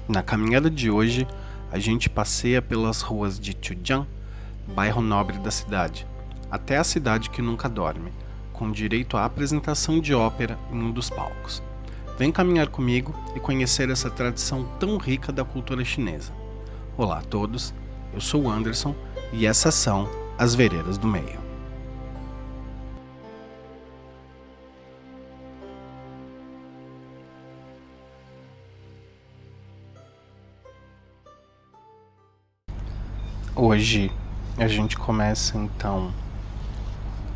Na caminhada de hoje, a gente passeia pelas ruas de Chujiang, bairro nobre da cidade, até a cidade que nunca dorme, com direito à apresentação de ópera em um dos palcos. Vem caminhar comigo e conhecer essa tradição tão rica da cultura chinesa. Olá a todos, eu sou o Anderson e essas são as Veredas do Meio. Hoje a gente começa então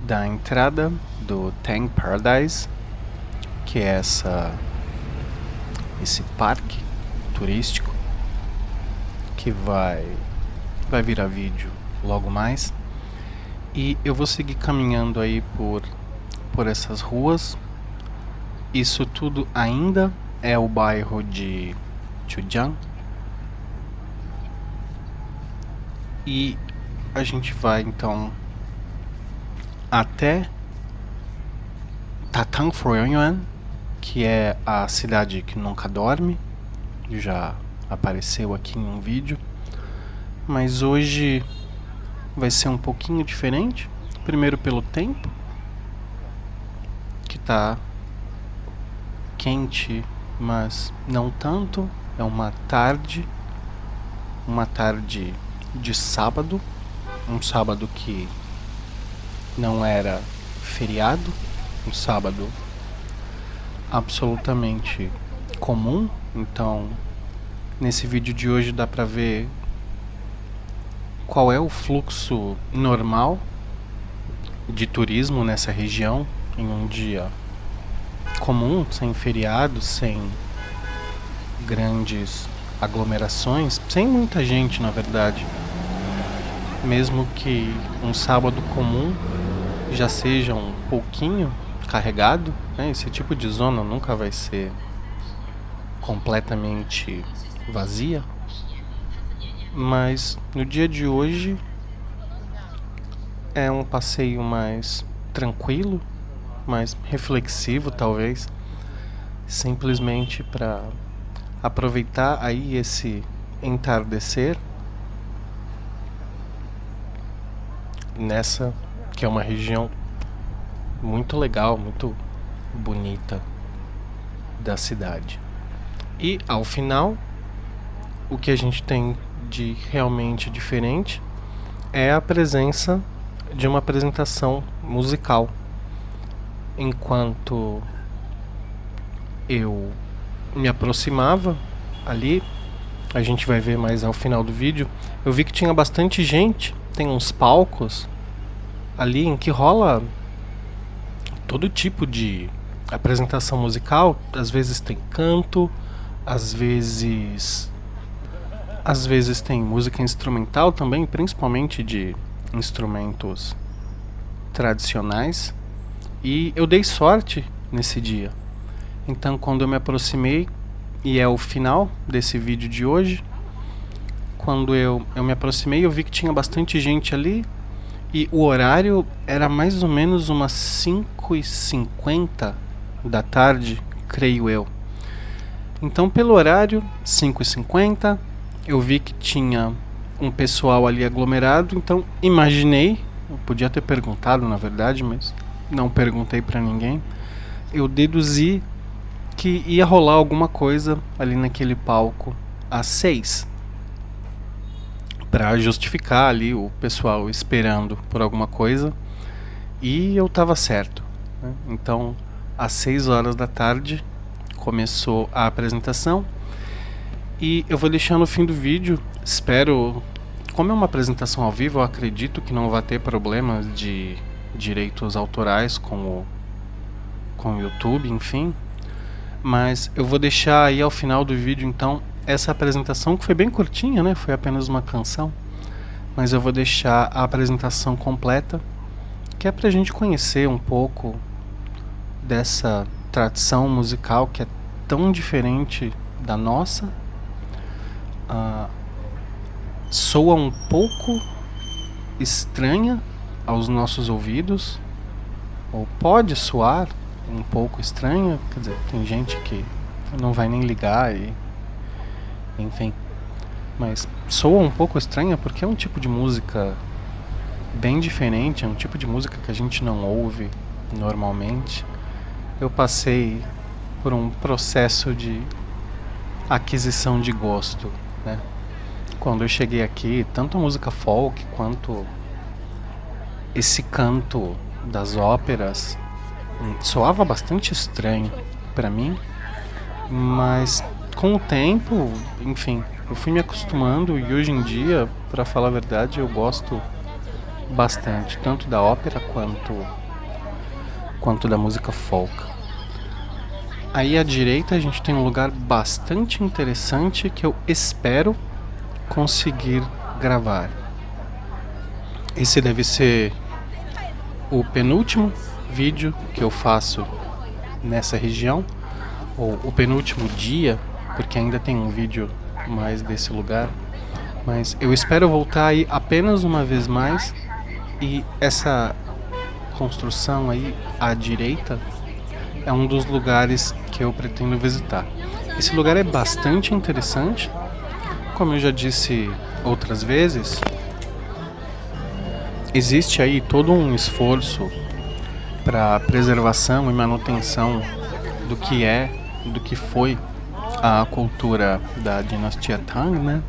da entrada do Tang Paradise, que é esse parque turístico que vai virar vídeo logo mais. E eu vou seguir caminhando aí por essas ruas. Isso tudo ainda é o bairro de Chujiang. E a gente vai então até Tatanfuyuan, que é a cidade que nunca dorme. Já apareceu aqui em um vídeo, mas hoje vai ser um pouquinho diferente. Primeiro pelo tempo, que tá quente, mas não tanto. É uma tarde de sábado, um sábado que não era feriado, um sábado absolutamente comum. Então, nesse vídeo de hoje dá pra ver qual é o fluxo normal de turismo nessa região em um dia comum, sem feriado, sem grandes aglomerações, sem muita gente, na verdade. Mesmo que um sábado comum já seja um pouquinho carregado, né? Esse tipo de zona nunca vai ser completamente vazia. Mas no dia de hoje é um passeio mais tranquilo, mais reflexivo talvez, simplesmente para aproveitar aí esse entardecer nessa que é uma região muito legal, muito bonita da cidade. E ao final, o que a gente tem de realmente diferente é a presença de uma apresentação musical. Enquanto eu me aproximava ali, a gente vai ver mais ao final do vídeo, eu vi que tinha bastante gente, tem uns palcos ali em que rola todo tipo de apresentação musical. Às vezes tem canto, às vezes tem música instrumental também, principalmente de instrumentos tradicionais. E eu dei sorte nesse dia. Então, quando eu me aproximei, e é o final desse vídeo de hoje, quando eu me aproximei, eu vi que tinha bastante gente ali, e o horário era mais ou menos umas 5h50 da tarde, creio eu. Então, pelo horário, 5h50, eu vi que tinha um pessoal ali aglomerado, então imaginei, eu podia ter perguntado na verdade, mas não perguntei pra ninguém, eu deduzi que ia rolar alguma coisa ali naquele palco às 6, pra justificar ali o pessoal esperando por alguma coisa, e eu tava certo, né? Então, às 6 horas da tarde começou a apresentação, e eu vou deixar no fim do vídeo, espero, como é uma apresentação ao vivo, eu acredito que não vai ter problemas de direitos autorais com o YouTube, enfim. Mas eu vou deixar aí ao final do vídeo, então, essa apresentação, que foi bem curtinha, né? Foi apenas uma canção. Mas eu vou deixar a apresentação completa, que é pra gente conhecer um pouco dessa tradição musical que é tão diferente da nossa. Soa um pouco estranha aos nossos ouvidos, ou pode soar um pouco estranha, quer dizer, tem gente que não vai nem ligar enfim. Mas soa um pouco estranha porque é um tipo de música bem diferente, é um tipo de música que a gente não ouve normalmente. Eu passei por um processo de aquisição de gosto, né? Quando eu cheguei aqui, tanto a música folk quanto esse canto das óperas soava bastante estranho pra mim, mas com o tempo, enfim, eu fui me acostumando e hoje em dia, pra falar a verdade, eu gosto bastante, tanto da ópera quanto da música folk. Aí à direita a gente tem um lugar bastante interessante que eu espero conseguir gravar. Esse deve ser o penúltimo vídeo que eu faço nessa região, ou o penúltimo dia, porque ainda tem um vídeo mais desse lugar. Mas eu espero voltar aí apenas uma vez mais. E essa construção aí à direita é um dos lugares que eu pretendo visitar. Esse lugar é bastante interessante. Como eu já disse outras vezes, existe aí todo um esforço para preservação e manutenção do que foi a cultura da dinastia Tang, né?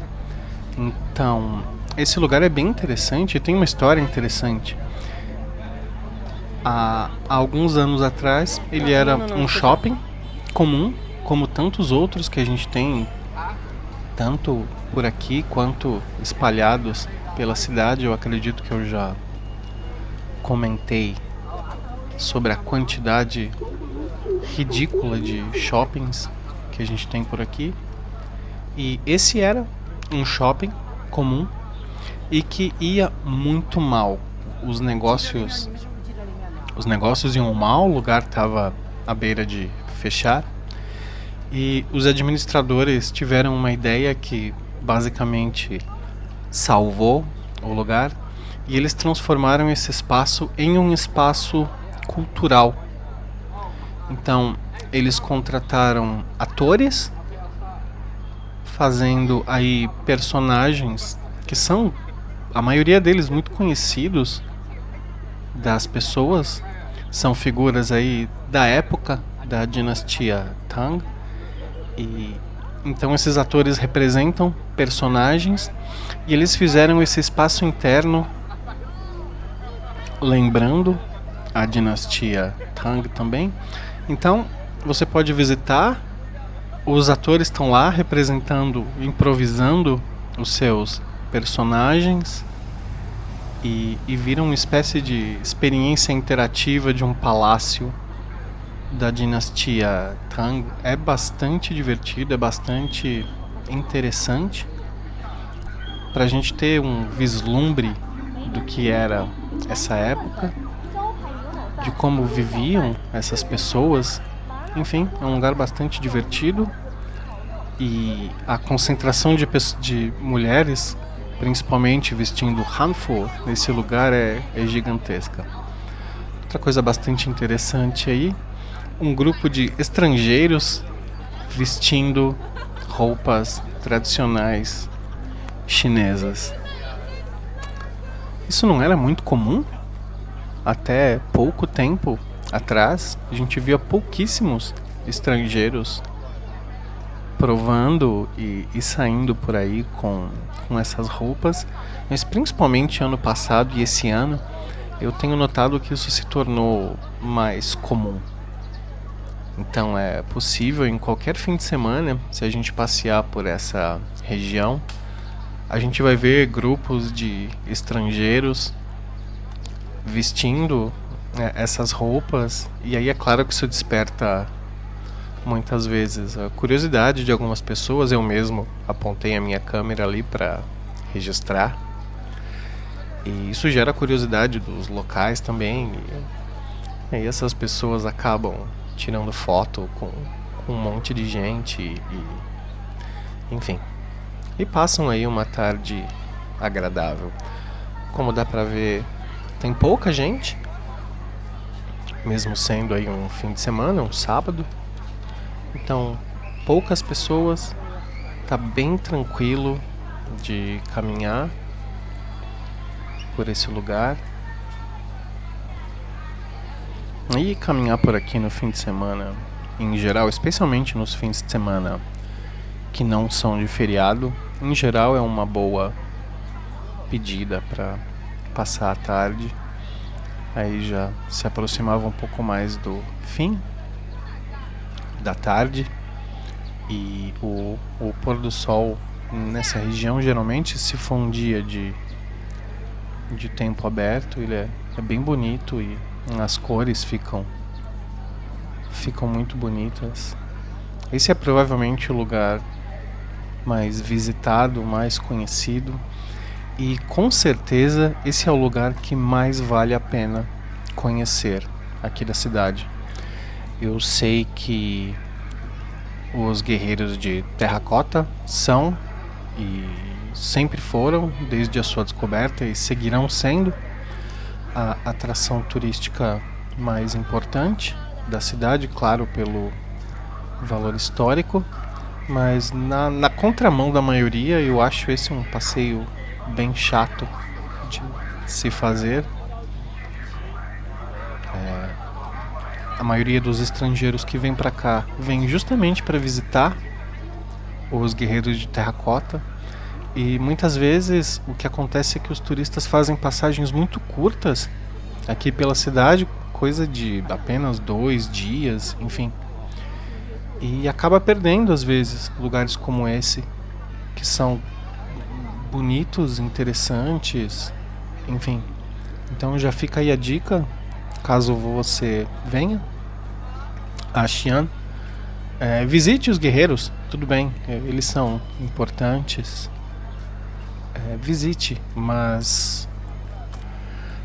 Então, esse lugar é bem interessante e tem uma história interessante. Há alguns anos atrás, ele era um shopping comum, como tantos outros que a gente tem, tanto por aqui quanto espalhados pela cidade. Eu acredito que eu já comentei sobre a quantidade ridícula de shoppings que a gente tem por aqui. E esse era um shopping comum e que ia muito mal. Os negócios iam mal, o lugar estava à beira de fechar. E os administradores tiveram uma ideia que basicamente salvou o lugar, e eles transformaram esse espaço em um espaço cultural. Então, eles contrataram atores fazendo aí personagens que são, a maioria deles, muito conhecidos das pessoas. São figuras aí da época da dinastia Tang. E então esses atores representam personagens e eles fizeram esse espaço interno lembrando a dinastia Tang também. Então você pode visitar, os atores estão lá representando, improvisando os seus personagens e viram uma espécie de experiência interativa de um palácio da dinastia Tang. É bastante divertido, é bastante interessante pra gente ter um vislumbre do que era essa época, de como viviam essas pessoas. Enfim, é um lugar bastante divertido e a concentração de mulheres, principalmente vestindo hanfu, nesse lugar é gigantesca. Outra coisa bastante interessante aí, um grupo de estrangeiros vestindo roupas tradicionais chinesas. Isso não era muito comum? Até pouco tempo atrás, a gente via pouquíssimos estrangeiros provando e saindo por aí com essas roupas, mas principalmente ano passado e esse ano, eu tenho notado que isso se tornou mais comum. Então é possível em qualquer fim de semana, se a gente passear por essa região, a gente vai ver grupos de estrangeiros vestindo essas roupas, e aí é claro que isso desperta muitas vezes a curiosidade de algumas pessoas. Eu mesmo apontei a minha câmera ali para registrar, e isso gera curiosidade dos locais também, e aí essas pessoas acabam tirando foto com um monte de gente enfim, e passam aí uma tarde agradável. Como dá pra ver, tem pouca gente, mesmo sendo aí um fim de semana, um sábado. Então, poucas pessoas, tá bem tranquilo de caminhar por esse lugar. E caminhar por aqui no fim de semana, em geral, especialmente nos fins de semana que não são de feriado, em geral é uma boa pedida para passar a tarde. Aí já se aproximava um pouco mais do fim da tarde e o pôr do sol nessa região, geralmente, se for um dia de tempo aberto, ele é bem bonito e as cores ficam muito bonitas. Esse é provavelmente o lugar mais visitado, mais conhecido, e com certeza esse é o lugar que mais vale a pena conhecer aqui da cidade. Eu sei que os guerreiros de terracota são e sempre foram, desde a sua descoberta, e seguirão sendo a atração turística mais importante da cidade, claro, pelo valor histórico, mas na contramão da maioria, eu acho esse um passeio bem chato de se fazer. A maioria dos estrangeiros que vem para cá vem justamente para visitar os guerreiros de terracota, e muitas vezes o que acontece é que os turistas fazem passagens muito curtas aqui pela cidade, coisa de apenas 2 dias, enfim, e acaba perdendo às vezes lugares como esse, que são bonitos, interessantes, enfim. Então já fica aí a dica, caso você venha a Xi'an, visite os guerreiros, tudo bem, eles são importantes, visite, mas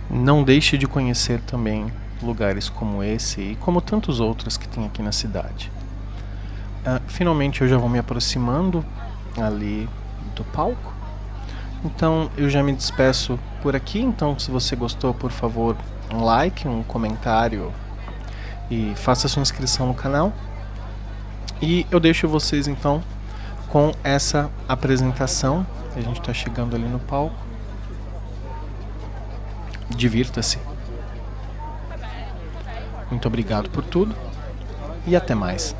não deixe de conhecer também lugares como esse e como tantos outros que tem aqui na cidade. Finalmente eu já vou me aproximando ali do palco, então eu já me despeço por aqui. Então, se você gostou, por favor, um like, um comentário e faça sua inscrição no canal. E eu deixo vocês então com essa apresentação. A gente está chegando ali no palco. Divirta-se. Muito obrigado por tudo e até mais.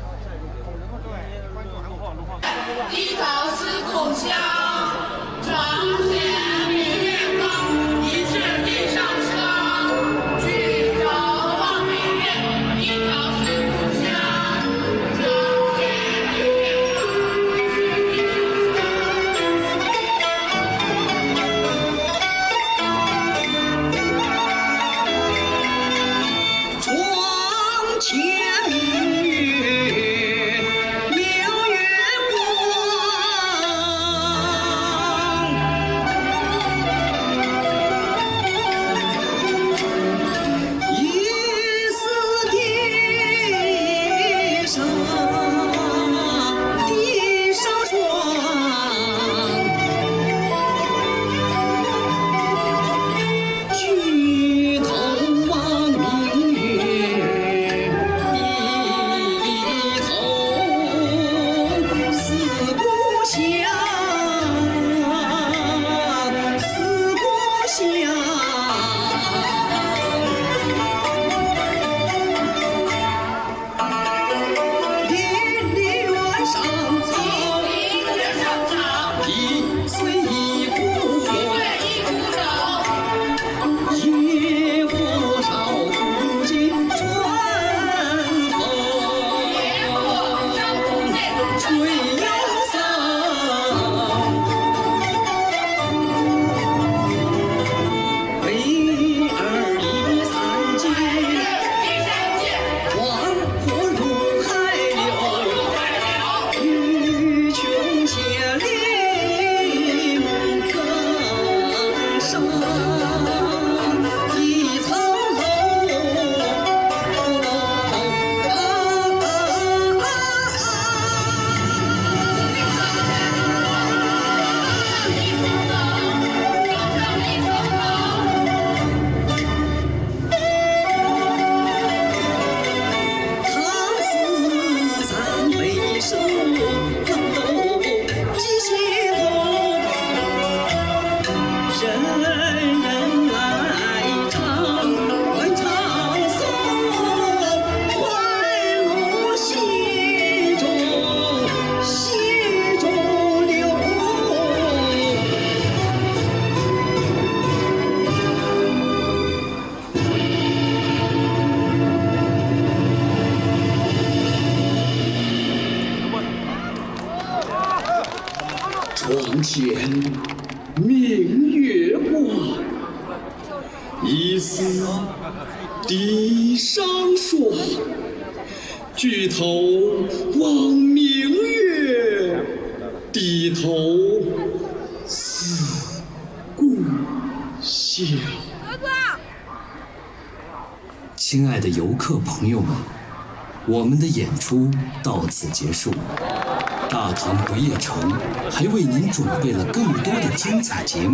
床前明月光，疑是地上霜。举头望明月，低头思故乡。亲爱的游客朋友们，我们的演出到此结束。大唐不夜城还为您准备了更多的精彩节目。